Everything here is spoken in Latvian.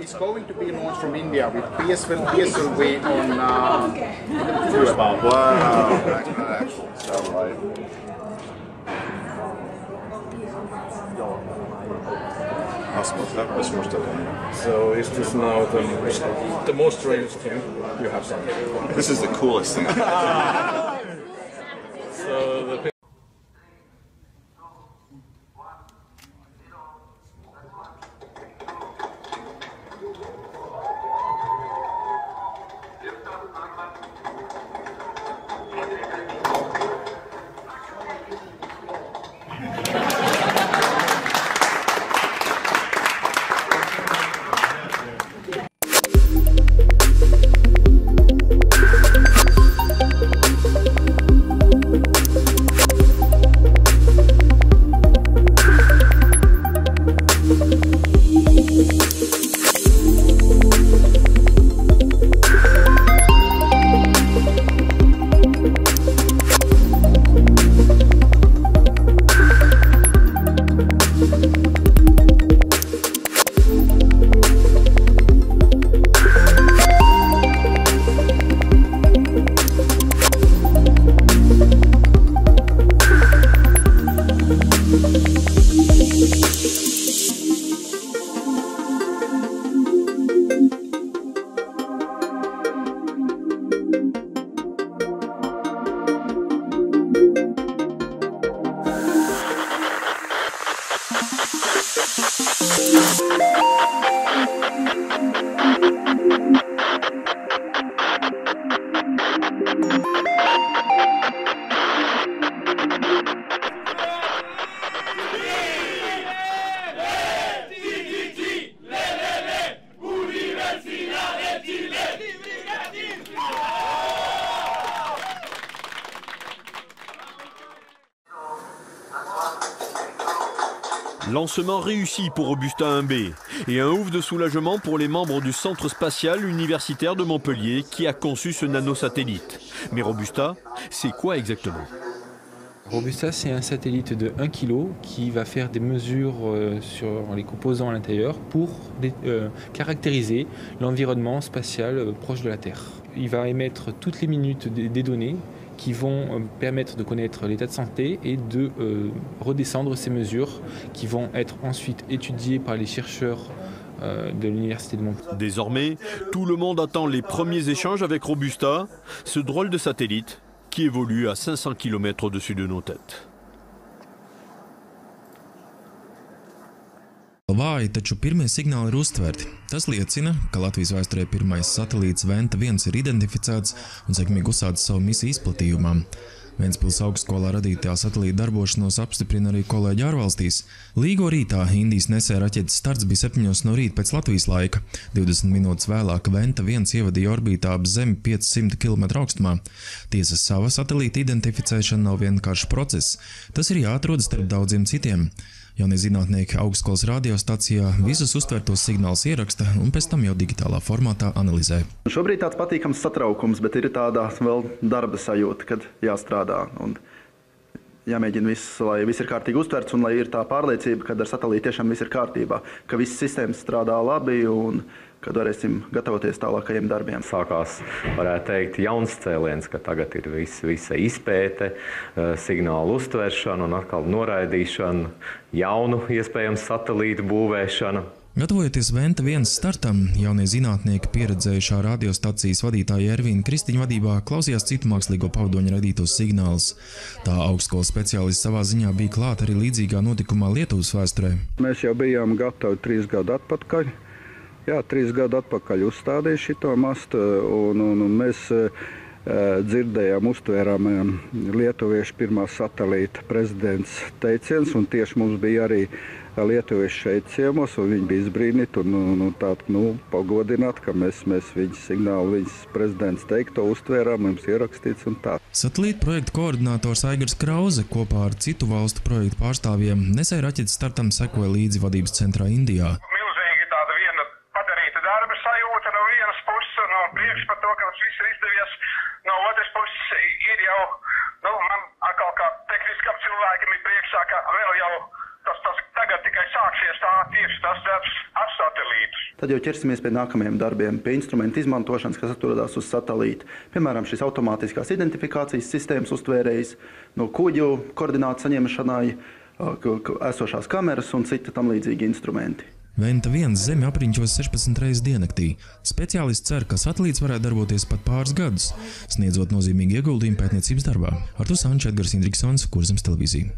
It's going to be launched from India with PSL way on Wow, excellent stuff, right? So is this now the most strange thing you have done? This is the coolest thing. So the Lancement réussi pour Robusta 1B et un ouf de soulagement pour les membres du Centre spatial universitaire de Montpellier qui a conçu ce nanosatellite. Mais Robusta, c'est quoi exactement? Robusta, c'est un satellite de 1 kg qui va faire des mesures sur les composants à l'intérieur pour caractériser l'environnement spatial proche de la Terre. Il va émettre toutes les minutes des données qui vont permettre de connaître l'état de santé et de redescendre ces mesures qui vont être ensuite étudiées par les chercheurs de l'Université de Montpellier. Désormais, tout le monde attend les premiers échanges avec Robusta, ce drôle de satellite qui évolue à 500 km au-dessus de nos têtes. Vāji, taču pirmie signāli ir uztverti. Tas liecina, ka Latvijas vēsturē pirmais satelīts Venta 1 ir identificēts un sekmīgi uzsācis savu misiju izplatījumā. Ventspils augstskolā radītajā satelīta darbošanos apstiprina arī kolēģi ārvalstīs. Līgo rītā Indijas nesē raķetes starts bija 7 no rīta pēc Latvijas laika. 20 minūtes vēlāk Venta 1 ievadīja orbītā ap Zemi 500 km augstumā. Tiesa, sava satelīta identificēšana nav vienkāršs process. Tas ir jāatrod starp daudziem citiem. Jaunie zinātnieki augstskolas radiostacijā visus uztvertos signālus ieraksta un pēc tam jau digitālā formātā analizē. Šobrīd tāds patīkams satraukums, bet ir tādā vēl darba sajūta, kad jāstrādā. Un jāmēģina viss, lai viss ir kārtīgi uztverts un lai ir tā pārliecība, ka ar satelītu tiešām viss ir kārtībā, ka visas sistēmas strādā labi un kad varēsim gatavoties tālākajiem darbiem. Sākās, varētu teikt, jauns cēliens, ka tagad ir visa izpēte, signālu uztveršana un atkal noraidīšana, jaunu iespējams satelītu būvēšana. Gatavojoties Venta 1 startam, jaunie zinātnieki pieredzējušā radiostacijas vadītāja Ervīna Kristiņa vadībā klausījās citu mākslīgo pavadoņu radītos signālus. Tā augstskolas speciālists savā ziņā bija klāt arī līdzīgā notikumā Lietuvas vēsturē. Mēs jau bijām gatavi 3 gadu atpakaļ. Jā, 3 gadu atpakaļ uzstādīja šito mastu, un mēs dzirdējām, uztvērām lietuviešu pirmā satelīta prezidents teiciens, un tieši mums bija arī lietuvieši šeit ciemos, un viņi bija izbrīnīti un pagodināti, ka mēs viņas signālu, viņas prezidents teikto uztvērām, mums ierakstīts un tā. Satelīta projekta koordinators Aigars Krause kopā ar citu valstu projektu pārstāvjiem nesēja raķetes startam sekoja līdzi vadības centrā Indijā. jau tas tagad tikai sāksies tieši tas darbs ar satelītus. Tad jau ķersimies pie nākamajiem darbiem, pie instrumentu izmantošanas, kas atrodas uz satelīta. Piemēram, šis automātiskās identifikācijas sistēmas uztvērējs, no kuģu koordinātu saņemšanai, esošās kameras un citi tam līdzīgi instrumenti. Venta 1 Zemi apriņķos 16 reizes diennaktī. Speciālists cer, ka satelīts varētu darboties pat pāris gadus, sniedzot nozīmīgu ieguldījumu pētniecības darbā. Arturs Sančs, Edgars Indriksons, Kurzemes televīzija.